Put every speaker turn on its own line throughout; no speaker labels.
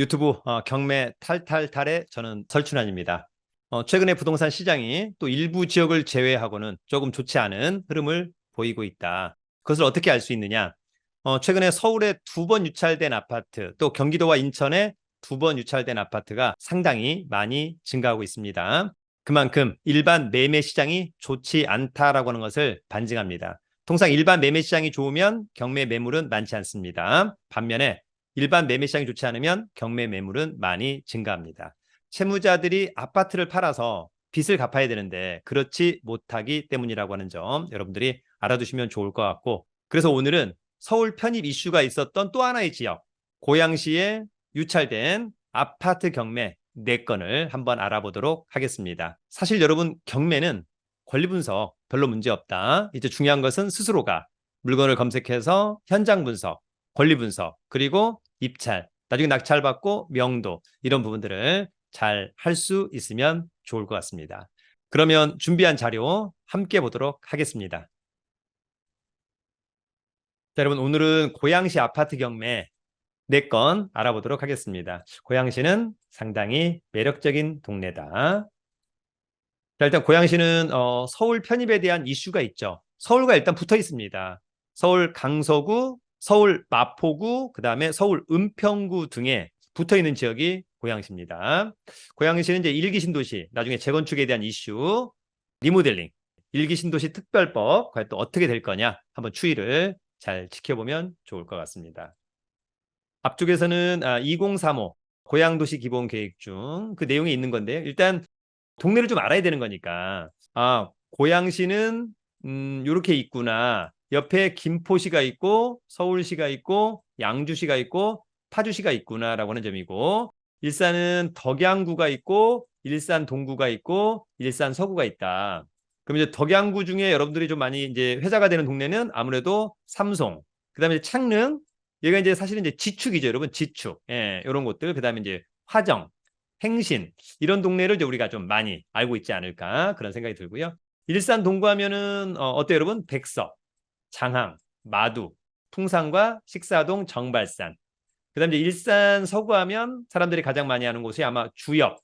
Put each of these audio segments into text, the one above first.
유튜브 경매 탈탈탈의 저는 설춘환입니다. 최근에 부동산 시장이 또 일부 지역을 제외하고는 조금 좋지 않은 흐름을 보이고 있다. 그것을 어떻게 알 수 있느냐? 최근에 서울에 2번 유찰된 아파트, 또 경기도와 인천에 2번 유찰된 아파트가 상당히 많이 증가하고 있습니다. 그만큼 일반 매매 시장이 좋지 않다라고 하는 것을 반증합니다. 통상 일반 매매 시장이 좋으면 경매 매물은 많지 않습니다. 반면에 일반 매매 시장이 좋지 않으면 경매 매물은 많이 증가합니다. 채무자들이 아파트를 팔아서 빚을 갚아야 되는데 그렇지 못하기 때문이라고 하는 점 여러분들이 알아두시면 좋을 것 같고, 그래서 오늘은 서울 편입 이슈가 있었던 또 하나의 지역, 고양시에 유찰된 아파트 경매 4건을 한번 알아보도록 하겠습니다. 사실 여러분, 경매는 권리 분석 별로 문제 없다. 이제 중요한 것은 스스로가 물건을 검색해서 현장 분석, 권리 분석, 그리고 입찰, 나중에 낙찰받고 명도, 이런 부분들을 잘 할 수 있으면 좋을 것 같습니다. 그러면 준비한 자료 함께 보도록 하겠습니다. 자, 여러분, 오늘은 고양시 아파트 경매 4건 알아보도록 하겠습니다. 고양시는 상당히 매력적인 동네다. 자, 일단 고양시는 서울 편입에 대한 이슈가 있죠. 서울과 일단 붙어 있습니다. 서울 강서구, 서울 마포구, 그 다음에 서울 은평구 등에 붙어 있는 지역이 고양시입니다. 고양시는 이제 1기 신도시, 나중에 재건축에 대한 이슈, 리모델링, 1기 신도시 특별법, 과연 또 어떻게 될 거냐, 한번 추이를 잘 지켜보면 좋을 것 같습니다. 앞쪽에서는 2035 고양도시 기본 계획 중 그 내용이 있는 건데, 일단 동네를 좀 알아야 되는 거니까, 고양시는 이렇게 있구나. 옆에 김포시가 있고 서울시가 있고 양주시가 있고 파주시가 있구나라고 하는 점이고, 일산은 덕양구가 있고 일산 동구가 있고 일산 서구가 있다. 그럼 이제 덕양구 중에 여러분들이 좀 많이 이제 회자가 되는 동네는 아무래도 삼송, 그다음에 창릉, 얘가 이제 사실은 이제 지축이죠, 여러분. 지축. 예, 이런 곳들. 그다음에 이제 화정, 행신, 이런 동네를 이제 우리가 좀 많이 알고 있지 않을까, 그런 생각이 들고요. 일산 동구하면은 어때요, 여러분? 백석, 장항, 마두, 풍산과 식사동, 정발산. 그다음에 이제 일산 서구하면 사람들이 가장 많이 아는 곳이 아마 주역,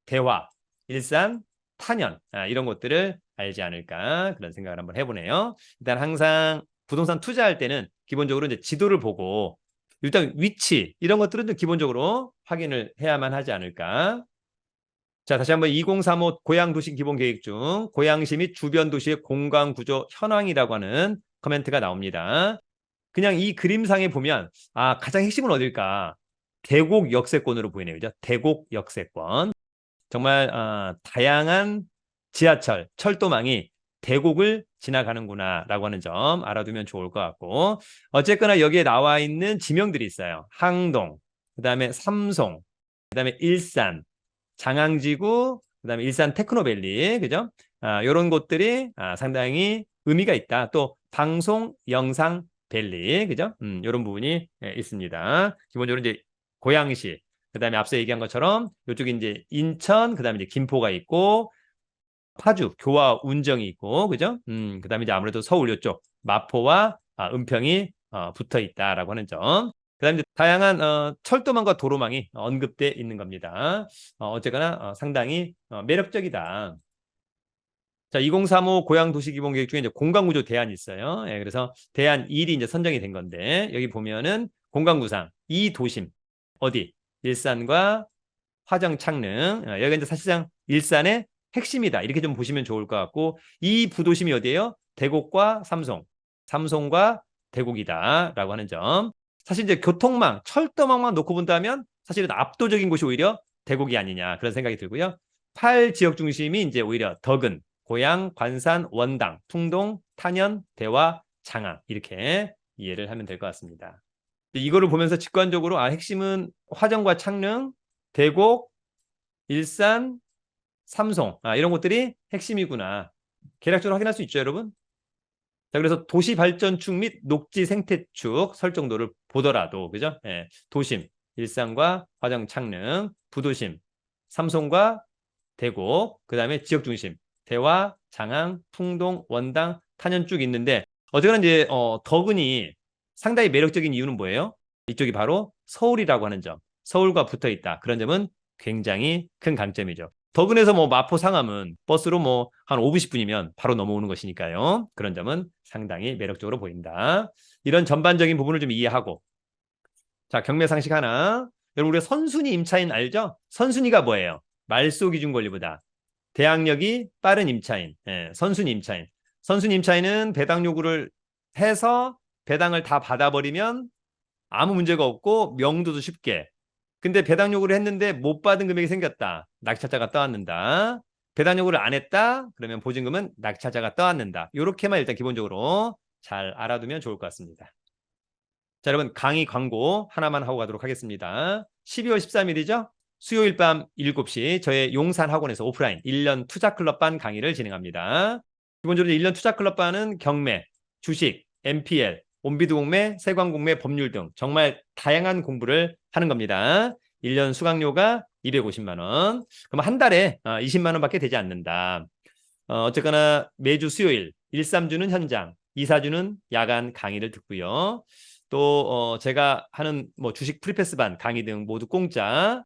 대화, 일산, 탄현, 이런 것들을 알지 않을까, 그런 생각을 한번 해보네요. 일단 항상 부동산 투자할 때는 기본적으로 이제 지도를 보고 일단 위치, 이런 것들은 좀 기본적으로 확인을 해야만 하지 않을까. 자, 다시 한번 2035 고양도시 기본계획 중 고양시 및 주변 도시의 공간구조 현황이라고 하는 코멘트가 나옵니다. 그냥 이 그림상에 보면 가장 핵심은 어딜까? 대곡 역세권으로 보이네요. 그죠? 대곡 역세권. 정말 다양한 지하철, 철도망이 대곡을 지나가는구나 라고 하는 점 알아두면 좋을 것 같고, 어쨌거나 여기에 나와 있는 지명들이 있어요. 항동, 그 다음에 삼송, 그 다음에 일산, 장항지구, 그 다음에 일산 테크노밸리, 그죠? 이런 곳들이 상당히 의미가 있다. 또 방송, 영상, 밸리, 그죠? 이런 부분이 있습니다. 기본적으로 이제 고양시, 그 다음에 앞서 얘기한 것처럼 이쪽에 이제 인천, 그 다음에 이제 김포가 있고, 파주, 교화, 운정이 있고, 그죠? 그 다음에 이제 아무래도 서울 이쪽 마포와 은평이 붙어 있다라고 하는 점. 그 다음에 다양한 철도망과 도로망이 언급돼 있는 겁니다. 어쨌거나 상당히 매력적이다. 자, 2035 고양도시기본계획 중에 이제 공간구조 대안이 있어요. 예, 그래서 대안 1이 이제 선정이 된 건데, 여기 보면은 공간구상 이 도심 어디? 일산과 화정, 창릉. 여기가 이제 사실상 일산의 핵심이다, 이렇게 좀 보시면 좋을 것 같고, 이 부도심이 어디예요? 대곡과 삼송, 삼송과 대곡이다라고 하는 점. 사실 이제 교통망, 철도망만 놓고 본다면 사실은 압도적인 곳이 오히려 대곡이 아니냐, 그런 생각이 들고요. 8지역 중심이 이제 오히려 덕은, 고양, 관산, 원당, 풍동, 탄현, 대화, 장항, 이렇게 이해를 하면 될 것 같습니다. 이거를 보면서 직관적으로 핵심은 화정과 창릉, 대곡, 일산, 삼송, 이런 것들이 핵심이구나. 계략적으로 확인할 수 있죠, 여러분? 자, 그래서 도시 발전축 및 녹지 생태축 설정도를 보더라도, 그죠? 예, 도심, 일산과 화정, 창릉, 부도심, 삼송과 대곡, 그 다음에 지역 중심, 대화, 장항, 풍동, 원당, 탄현 쭉 있는데, 어쨌거나 이제 덕은이 상당히 매력적인 이유는 뭐예요? 이쪽이 바로 서울이라고 하는 점. 서울과 붙어 있다. 그런 점은 굉장히 큰 강점이죠. 더군해서 뭐 마포 상암은 버스로 뭐 한 5분 10분이면 바로 넘어오는 것이니까요. 그런 점은 상당히 매력적으로 보인다. 이런 전반적인 부분을 좀 이해하고, 자, 경매 상식 하나. 여러분, 우리가 선순위 임차인 알죠? 선순위가 뭐예요? 말소 기준 권리보다 대항력이 빠른 임차인. 예, 선순위 임차인. 선순위 임차인은 배당 요구를 해서 배당을 다 받아버리면 아무 문제가 없고 명도도 쉽게. 근데 배당 요구를 했는데 못 받은 금액이 생겼다. 낙찰자가 떠안는다. 배당 요구를 안 했다. 그러면 보증금은 낙찰자가 떠안는다. 이렇게만 일단 기본적으로 잘 알아두면 좋을 것 같습니다. 자, 여러분, 강의 광고 하나만 하고 가도록 하겠습니다. 12월 13일이죠? 수요일 밤 7시 저의 용산 학원에서 오프라인 1년 투자클럽반 강의를 진행합니다. 기본적으로 1년 투자클럽반은 경매, 주식, MPL, 온비드 공매, 세관 공매, 법률 등 정말 다양한 공부를 하는 겁니다. 1년 수강료가 250만 원. 그럼 한 달에 20만 원밖에 되지 않는다. 어쨌거나 매주 수요일 1, 3주는 현장, 2, 4주는 야간 강의를 듣고요. 또 제가 하는 뭐 주식 프리패스반 강의 등 모두 공짜.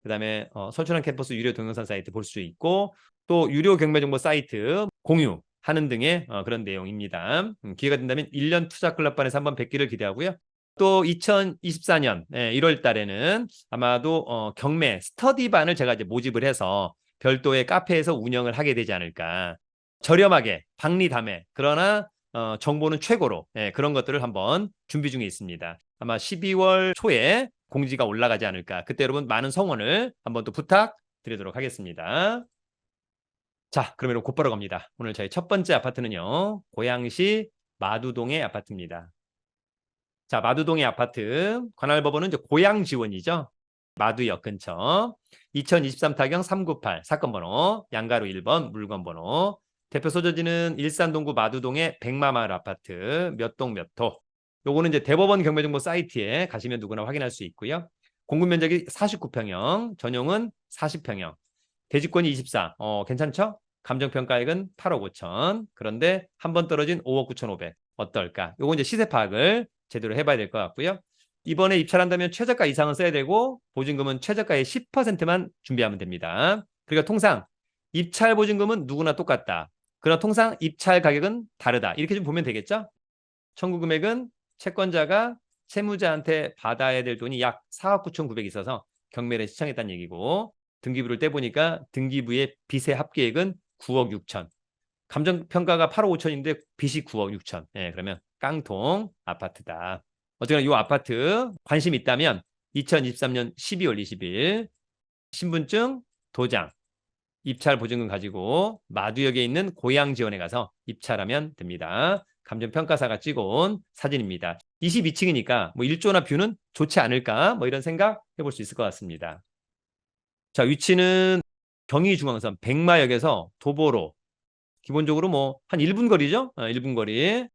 그다음에 설춘환 캠퍼스 유료 동영상 사이트 볼 수 있고, 또 유료 경매 정보 사이트 공유하는 등의 그런 내용입니다. 기회가 된다면 1년 투자 클럽반에서 한번 뵙기를 기대하고요. 또 2024년 1월 달에는 아마도 경매 스터디반을 제가 이제 모집을 해서 별도의 카페에서 운영을 하게 되지 않을까. 저렴하게 박리담회, 그러나 정보는 최고로, 그런 것들을 한번 준비 중에 있습니다. 아마 12월 초에 공지가 올라가지 않을까. 그때 여러분 많은 성원을 한번 또 부탁드리도록 하겠습니다. 자, 그러면 곧바로 갑니다. 오늘 저희 첫 번째 아파트는요, 고양시 마두동의 아파트입니다. 자, 마두동의 아파트 관할법원은 이제 고양지원이죠. 마두역 근처 2023 타경 398 사건 번호 양가로 1번 물건 번호 대표 소재지는 일산 동구 마두동의 백마마을 아파트 몇 동 몇 호. 요거는 이제 대법원 경매정보 사이트에 가시면 누구나 확인할 수 있고요. 공급 면적이 49평형, 전용은 40평형. 대지권이 24. 괜찮죠? 감정평가액은 8억 5천. 그런데 한 번 떨어진 5억 9,500. 어떨까? 요거 이제 시세 파악을 제대로 해봐야 될 것 같고요. 이번에 입찰한다면 최저가 이상은 써야 되고 보증금은 최저가의 10%만 준비하면 됩니다. 그러니까 통상 입찰 보증금은 누구나 똑같다. 그러나 통상 입찰 가격은 다르다. 이렇게 좀 보면 되겠죠? 청구 금액은 채권자가 채무자한테 받아야 될 돈이 약 4억 9,900 있어서 경매를 시청했다는 얘기고, 등기부를 떼보니까 등기부의 빚의 합계액은 9억 6천. 감정평가가 8억 5천인데 빚이 9억 6천. 그러면 깡통 아파트다. 어쨌거나 이 아파트 관심 있다면 2023년 12월 20일 신분증, 도장, 입찰 보증금 가지고 마두역에 있는 고양지원에 가서 입찰하면 됩니다. 감정평가사가 찍어온 사진입니다. 22층이니까 뭐 일조나 뷰는 좋지 않을까, 뭐 이런 생각 해볼 수 있을 것 같습니다. 자, 위치는 경의중앙선 백마역에서 도보로 기본적으로 뭐 한 1분 거리죠. 1분 거리.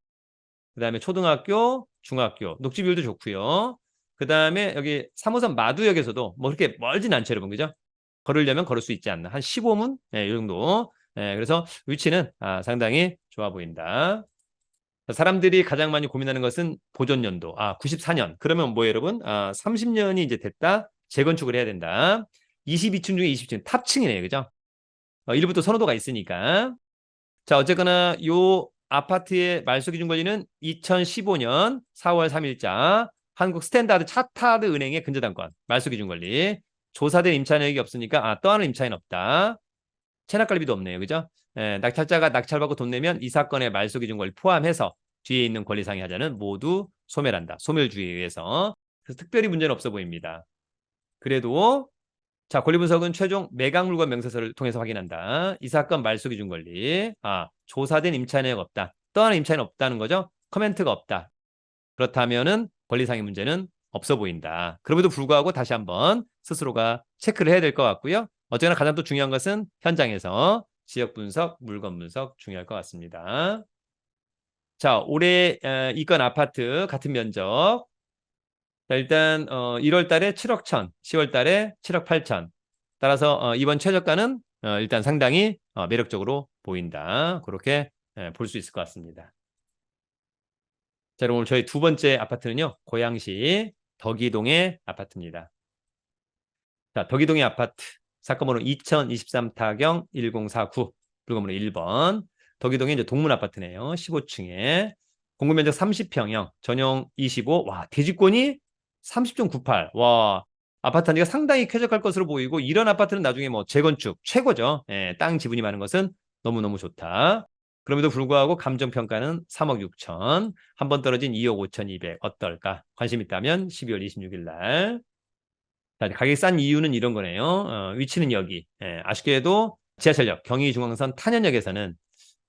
그다음에 초등학교, 중학교, 녹지비율도 좋고요. 그다음에 여기 3호선 마두역에서도 뭐 그렇게 멀진 않죠, 여러분. 그죠? 걸으려면 걸을 수 있지 않나. 한 15분? 이 정도. 그래서 위치는 상당히 좋아 보인다. 사람들이 가장 많이 고민하는 것은 보존 연도. 94년. 그러면 뭐 여러분? 30년이 이제 됐다. 재건축을 해야 된다. 22층 중에 20층. 탑층이네요. 그죠? 일부터 선호도가 있으니까. 자, 어쨌거나 요 아파트의 말소 기준 권리는 2015년 4월 3일자 한국 스탠다드 차타드 은행의 근저당권 말소 기준 권리. 조사된 임차인이 없으니까 떠하는 임차인 없다. 체납관리비도 없네요. 그죠? 낙찰자가 낙찰받고 돈 내면 이 사건의 말소 기준 권리 포함해서 뒤에 있는 권리상의 하자는 모두 소멸한다. 소멸주의에 의해서. 그래서 특별히 문제는 없어 보입니다. 그래도 자, 권리 분석은 최종 매각 물건 명세서를 통해서 확인한다. 이 사건 말소 기준 권리. 조사된 임차인이 없다. 떠나는 임차인이 없다는 거죠. 커멘트가 없다. 그렇다면은 권리상의 문제는 없어 보인다. 그럼에도 불구하고 다시 한번 스스로가 체크를 해야 될 것 같고요. 어쨌거나 가장 또 중요한 것은 현장에서 지역 분석, 물건 분석 중요할 것 같습니다. 자, 올해 이건 아파트 같은 면적. 자, 일단 1월 달에 7억 1천, 10월 달에 7억 8천. 따라서 이번 최저가는 일단 상당히 매력적으로 보인다. 그렇게 볼 수 있을 것 같습니다. 자, 그럼 오늘 저희 두 번째 아파트는요, 고양시 덕이동의 아파트입니다. 자, 덕이동의 아파트 사건 번호 2023 타경 1049 불건번호 1번. 덕이동의 이제 동문 아파트네요. 15층에 공급 면적 30평형, 전용 25. 와, 대지권이 30.98. 와, 아파트 단지가 상당히 쾌적할 것으로 보이고 이런 아파트는 나중에 뭐 재건축 최고죠. 예, 땅 지분이 많은 것은 너무너무 좋다. 그럼에도 불구하고 감정평가는 3억 6천. 한 번 떨어진 2억 5천2백. 어떨까? 관심 있다면 12월 26일 날. 자, 가격이 싼 이유는 이런 거네요. 위치는 여기. 예, 아쉽게도 지하철역 경의중앙선 탄현역에서는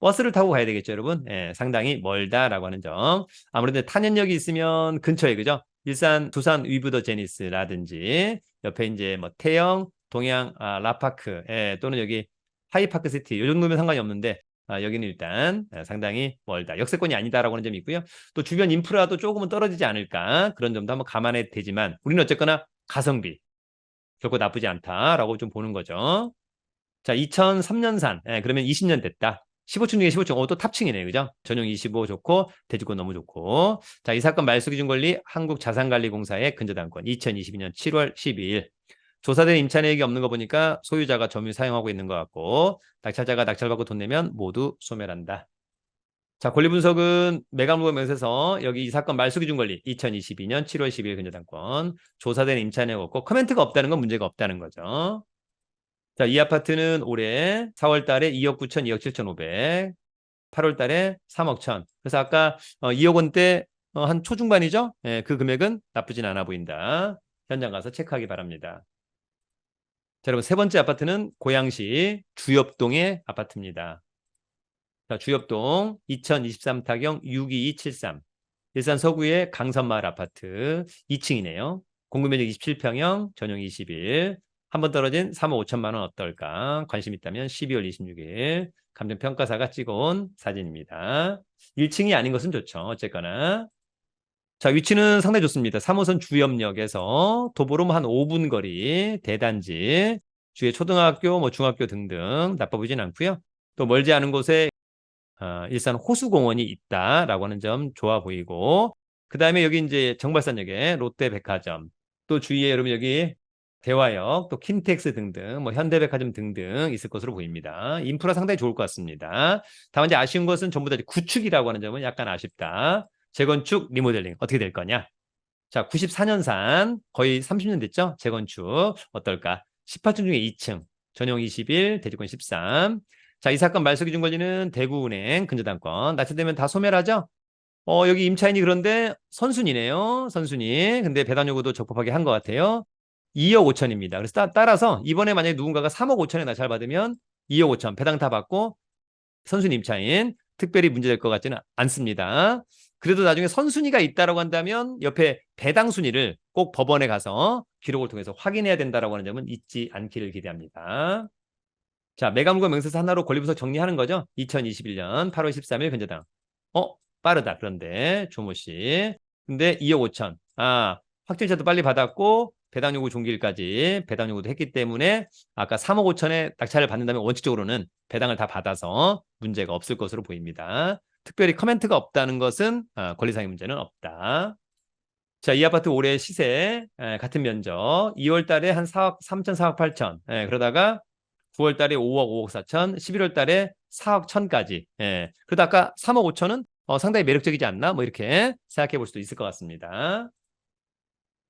버스를 타고 가야 되겠죠, 여러분. 예, 상당히 멀다라고 하는 점. 아무래도 탄현역이 있으면 근처에, 그죠? 일산, 두산 위브더 제니스라든지 옆에 이제 뭐 태영, 동양, 라파크, 예, 또는 여기 하이파크 시티 이 정도면 상관이 없는데 여기는 일단 상당히 멀다. 역세권이 아니다라고 하는 점이 있고요. 또 주변 인프라도 조금은 떨어지지 않을까 그런 점도 한번 감안해야 되지만 우리는 어쨌거나 가성비 결코 나쁘지 않다라고 좀 보는 거죠. 자, 2003년산. 예, 그러면 20년 됐다. 15층 중에 15층. 또 탑층이네. 그죠? 전용 25 좋고 대지권 너무 좋고. 자, 이 사건 말소 기준 권리 한국자산관리공사의 근저당권 2022년 7월 12일. 조사된 임차내역이 없는 거 보니까 소유자가 점유 사용하고 있는 것 같고 낙찰자가 낙찰받고 돈 내면 모두 소멸한다. 자, 권리 분석은 매각물건 명세서 여기 이 사건 말소 기준 권리 2022년 7월 12일 근저당권 조사된 임차내역 없고 코멘트가 없다는 건 문제가 없다는 거죠. 자, 이 아파트는 올해 4월 달에 2억 9천, 2억 7천5백, 8월 달에 3억 천. 그래서 아까 2억 원대 한 초중반이죠? 예, 그 금액은 나쁘진 않아 보인다. 현장 가서 체크하기 바랍니다. 자, 여러분 세 번째 아파트는 고양시 주엽동의 아파트입니다. 자, 주엽동 2023 타경 62273. 일산 서구의 강선마을 아파트 2층이네요. 공급면적 27평형, 전용 21. 한 번 떨어진 3억 5천만 원 어떨까? 관심 있다면 12월 26일 감정평가사가 찍어온 사진입니다. 1층이 아닌 것은 좋죠. 어쨌거나. 자, 위치는 상당히 좋습니다. 3호선 주엽역에서 도보로 한 5분 거리 대단지, 주위에 초등학교, 뭐 중학교 등등 나빠 보이진 않고요. 또 멀지 않은 곳에 일산 호수공원이 있다라고 하는 점 좋아 보이고, 그 다음에 여기 이제 정발산역에 롯데백화점, 또 주위에 여러분 여기 대화역, 또 킨텍스 등등, 뭐 현대백화점 등등 있을 것으로 보입니다. 인프라 상당히 좋을 것 같습니다. 다만 이제 아쉬운 것은 전부 다 구축이라고 하는 점은 약간 아쉽다. 재건축, 리모델링 어떻게 될 거냐? 자, 94년산 거의 30년 됐죠? 재건축 어떨까? 18층 중에 2층, 전용 21, 대지권 13. 자, 이 사건 말소 기준 권리는 대구은행 근저당권. 납치되면 다 소멸하죠? 여기 임차인이 그런데 선순위네요. 선순위. 근데 배당 요구도 적법하게 한 것 같아요. 2억 5천입니다. 그래서 따라서 이번에 만약에 누군가가 3억 5천에 낙찰 받으면 2억 5천 배당 다 받고 선순위 임차인 특별히 문제될 것 같지는 않습니다. 그래도 나중에 선순위가 있다라고 한다면 옆에 배당 순위를 꼭 법원에 가서 기록을 통해서 확인해야 된다라고 하는 점은 잊지 않기를 기대합니다. 자, 매각물건 명세서 하나로 권리분석 정리하는 거죠. 2021년 8월 13일 근저당. 빠르다. 그런데 조모 씨. 근데 2억 5천. 확정일자도 빨리 받았고 배당 요구 종기일까지 배당 요구도 했기 때문에 아까 3억 5천에 낙찰을 받는다면 원칙적으로는 배당을 다 받아서 문제가 없을 것으로 보입니다. 특별히 커멘트가 없다는 것은 권리상의 문제는 없다. 자, 이 아파트 올해 시세 같은 면적 2월 달에 한 4억 3천, 4억 8천. 그러다가 9월 달에 5억, 5억 4천, 11월 달에 4억 천까지. 그러다 아까 3억 5천은 상당히 매력적이지 않나? 뭐 이렇게 생각해 볼 수도 있을 것 같습니다.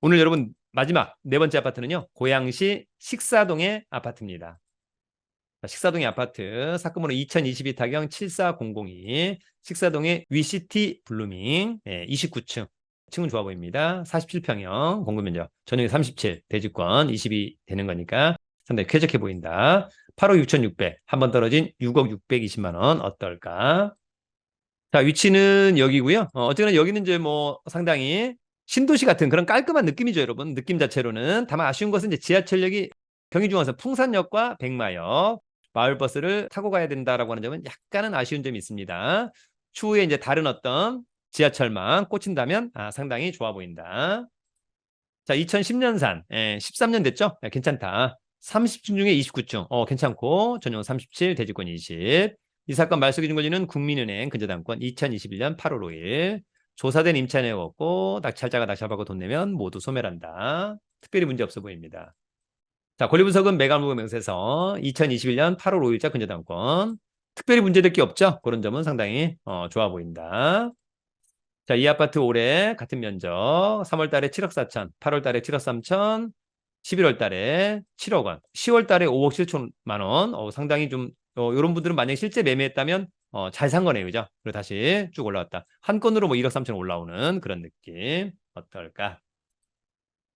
오늘 여러분 마지막 네 번째 아파트는요. 고양시 식사동의 아파트입니다. 식사동의 아파트 사건 번호 2022 타경 74002 식사동의 위시티 블루밍 29층 층은 좋아 보입니다. 47평형 공급면적 전용이 37 대지권 20이 되는 거니까 상당히 쾌적해 보인다. 8억 6,600 한 번 떨어진 6억 620만 원 어떨까? 자, 위치는 여기고요. 어쨌거나 여기는 이제 뭐 상당히 신도시 같은 그런 깔끔한 느낌이죠, 여러분. 느낌 자체로는. 다만 아쉬운 것은 이제 지하철역이 경의중앙선 풍산역과 백마역 마을버스를 타고 가야 된다라고 하는 점은 약간은 아쉬운 점이 있습니다. 추후에 이제 다른 어떤 지하철만 꽂힌다면 상당히 좋아 보인다. 자, 2010년산 13년 됐죠? 괜찮다. 30층 중에 29층 괜찮고 전용 37 대지권 20. 이 사건 말소 기준 권리는 국민은행 근저당권 2021년 8월 5일. 조사된 임차인이 없고 낙찰자가 낙찰받고 돈 내면 모두 소멸한다. 특별히 문제 없어 보입니다. 자, 권리분석은 매각무고 명세서 2021년 8월 5일자 근저당권. 특별히 문제될 게 없죠? 그런 점은 상당히 좋아 보인다. 자, 이 아파트 올해 같은 면적 3월 달에 7억 4천, 8월 달에 7억 3천, 11월 달에 7억 원, 10월 달에 5억 7천만 원. 상당히 좀 이런 분들은 만약에 실제 매매했다면 잘 산 거네요. 그죠? 그리고 다시 쭉 올라왔다. 한 건으로 뭐 1억 3천 올라오는 그런 느낌. 어떨까?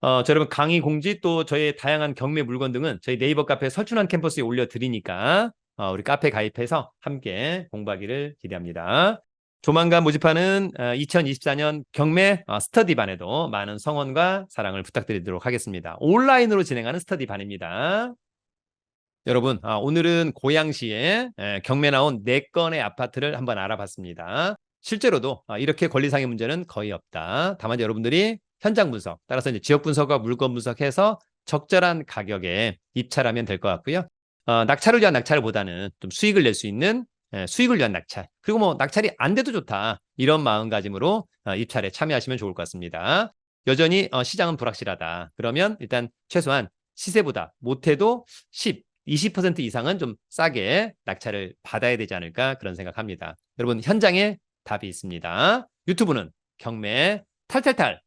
저 여러분 강의 공지 또 저희 다양한 경매 물건 등은 저희 네이버 카페 설춘환 캠퍼스에 올려드리니까 우리 카페 가입해서 함께 공부하기를 기대합니다. 조만간 모집하는 2024년 경매 스터디반에도 많은 성원과 사랑을 부탁드리도록 하겠습니다. 온라인으로 진행하는 스터디반입니다. 여러분, 오늘은 고양시에 경매 나온 4건의 아파트를 한번 알아봤습니다. 실제로도 이렇게 권리상의 문제는 거의 없다. 다만 여러분들이 현장 분석, 따라서 이제 지역 분석과 물건 분석해서 적절한 가격에 입찰하면 될 것 같고요. 낙찰을 위한 낙찰보다는 좀 수익을 낼 수 있는 수익을 위한 낙찰. 그리고 뭐 낙찰이 안 돼도 좋다. 이런 마음가짐으로 입찰에 참여하시면 좋을 것 같습니다. 여전히 시장은 불확실하다. 그러면 일단 최소한 시세보다 못해도 10, 20% 이상은 좀 싸게 낙찰을 받아야 되지 않을까 그런 생각합니다. 여러분 현장에 답이 있습니다. 유튜브는 경매 탈탈탈